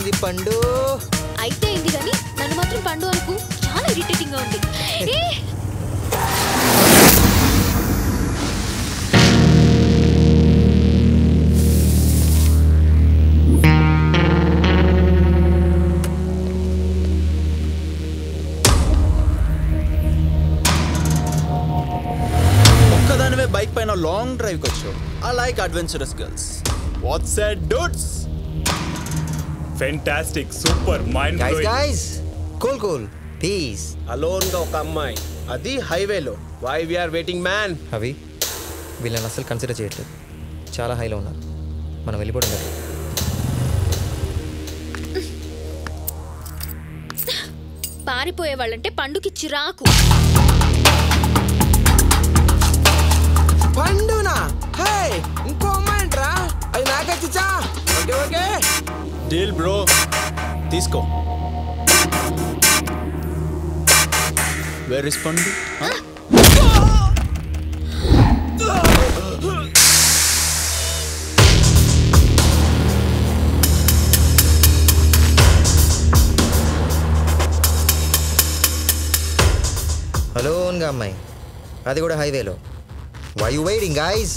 అయింది పండు. అయితే అయింది కానీ నన్ను మాత్రం పండు అనుకు. చాలా ఇరిటేటింగ్ గా ఉంది. ఒక్కదానివే బైక్ పైన లాంగ్ డ్రైవ్ వచ్చావు. I like adventurous girls. What's that dudes? Fantastic, super, mind guys blowing. Guys cool cool please. Alone గా ఒక అమ్మాయి, అది హైవేలో. Why we are waiting man? అవి వీళ్ళని అసలు కన్సిడర్ చేయట్లేదు. చాలా హైలో ఉన్నారు. మనం వెళ్ళిపోవడం లేదు. పారిపోయే వాళ్ళంటే పండుకి చిరాకు. పండునా? హే, ఇంకో అమ్మాయి అంటరా? అది నాకే చిచ్చా. ఓకే ఓకే డీల్ బ్రో, తీసుకో. Where is Pandu? హలో ఓన్గా అమ్మాయి, అది కూడా హైవేలో. Why you waiting guys?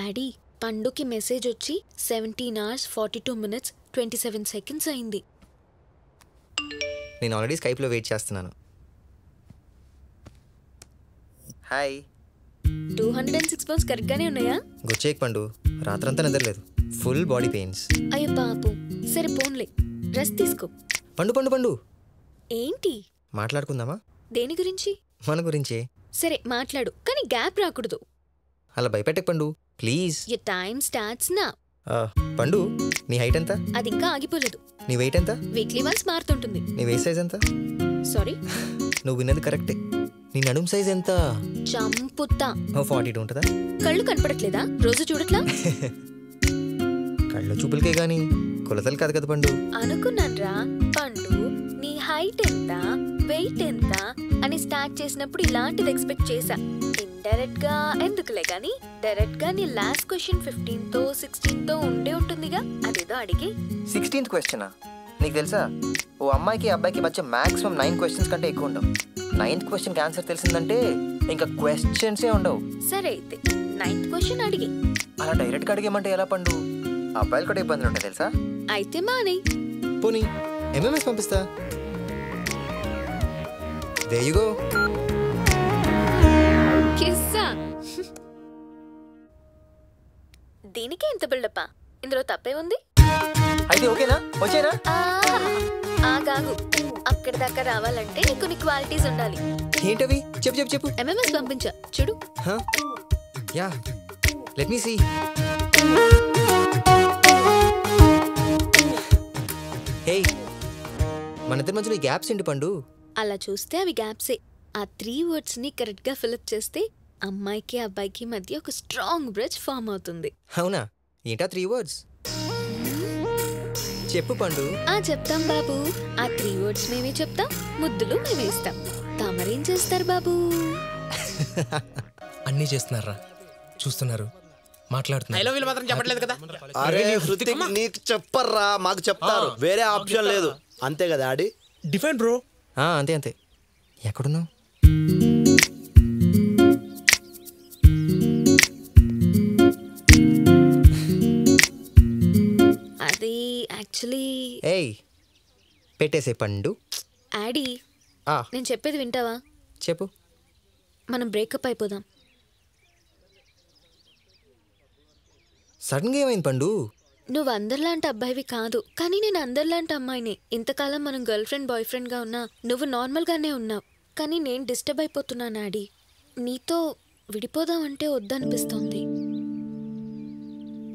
ఆడి పండుకి మెసేజ్ వచ్చి 17 hours 42 minutes 27 seconds అయింది. నేను ఆల్రెడీ స్కైప్లో వెయిట్ చేస్తున్నాను. హాయ్. 206 pounds కరెక్ట్గానే ఉన్నాయా? గుచ్చేక్ పండు, రాత్రంతా నిద్రలేదు. Full body pains. అయ్యో పాపు. సరే పోన్లే, రెస్ట్ తీసుకో. పండు పండు పండు ఏంటి? మాట్లాడుకుందామా? దేని గురించి? మన గురించే. సరే మాట్లాడు, కానీ గ్యాప్ రాకూడదు. అలా భయపెట్టకు పండు please. Your time starts now. పండు, నీ హైట్ ఎంత? అది ఇంకా ఆగిపోలేదు. నీ వెయిట్ ఎంత? వీక్లీ వన్స్ మారుతుంటుంది. నీ వేస్ట్ సైజ్ ఎంత? సారీ, నువ్వు విన్నది కరెక్టే. నీ నడుం సైజ్ ఎంత? చంపుతా. 42 ఉంటుందా? కళ్ళు కనపడట్లేదా? రోజు చూడట్లా? కళ్ళు చూపులకే గానీ కొలతలు కాదు కదా పండు. అనుకున్నాన్రా పండు, నీ హైట్ ఎంత, వెయిట్ ఎంత అని స్టార్ట్ చేసినప్పుడు ఇలాంటిది ఎక్స్పెక్ట్ చేశా. ఇండైరెక్ట్ గా ఎందుకులే గానీ డైరెక్ట్ గా నీ లాస్ట్ క్వశ్చన్ 15తో 16తో ఉండే ఉంటుందిగా, అదేదో అడిగి. 16th క్వశ్చనా? నీకు తెలుసా, ఓ అమ్మాయికి అబ్బాయికి మధ్య మాక్సిమం 9 questions కంటే ఎక్కువ ఉండవు. 9th క్వశ్చన్కి ఆన్సర్ తెలిసిందంటే ఇంకా క్వశ్చన్సే ఉండవు. సరే అయితే 9th క్వశ్చన్ అడిగి. అలా డైరెక్ట్గా అడిగేమంటే ఎలా పండు? అబ్బాయిలు కూడా ఇబ్బందులు ఉంటాయి తెలుసా. అయితే మానే. పోనీ ఎంఎంఎస్ పంపిస్తా. There you go. కిస్సా. దీనికే ఇంత బిల్డప్పా? ఇందులో తప్పే ఉంది? అయితే ఓకేనా? వచ్చేనా? ఆగాగు. అక్కడి దాకా రావాలంటే కొన్ని క్వాలిటీస్ ఉండాలి. ఏంటవి? చెప్పు చెప్పు చెప్పు. ఎంఎంఎస్ పంపించా చూడు. Yeah, let me see. Hey, మన ఇద్దరి మధ్యలో ఈ గ్యాప్స్ ఏంటి పండు? అలా చూస్తే అవి గ్యాప్సే. ఆ 3 words ని కరెక్ట్ గా ఫిల్అప్ చేస్తే అమ్మాయికి అబ్బాయికి మధ్య ఒక స్ట్రాంగ్ బ్రిడ్జ్ ఫామ్ అవుతుంది. అవునా? ఏంటా 3 words? చెప్పు పండు. చెప్తాం బాబు. ఆ 3 words మేమే చెప్తాం, ముద్దులు మేమే ఇస్తాం. తమరేం చేస్తారు బాబు? అన్నీ చేస్తున్నారా? చూస్తున్నారు, మాట్లాడుతున్నారు. అరే హృతిక్, నీకు చెప్పర్రా, మాకు చెప్తారు. వేరే ఆప్షన్ లేదు. అంతే కదా ఆడి? Define bro. అంతే అంతే. ఎక్కడున్నావు? అది యాక్చువల్లీ. ఏయ్, పెట్టేసే పండు. ఆడి, నేను చెప్పేది వింటావా? చెప్పు. మనం బ్రేకప్ అయిపోదాం. సడన్గా ఏమైంది పండు? నువ్వు అందరిలాంటి అబ్బాయివి కాదు, కానీ నేను అందరిలాంటి అమ్మాయిని. ఇంతకాలం మనం గర్ల్ ఫ్రెండ్ బాయ్ ఫ్రెండ్గా ఉన్నా నువ్వు నార్మల్గానే ఉన్నావు, కానీ నేను డిస్టర్బ్ అయిపోతున్నాను ఆడి. నీతో విడిపోదామంటే వద్దనిపిస్తోంది,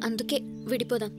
అందుకే విడిపోదాం.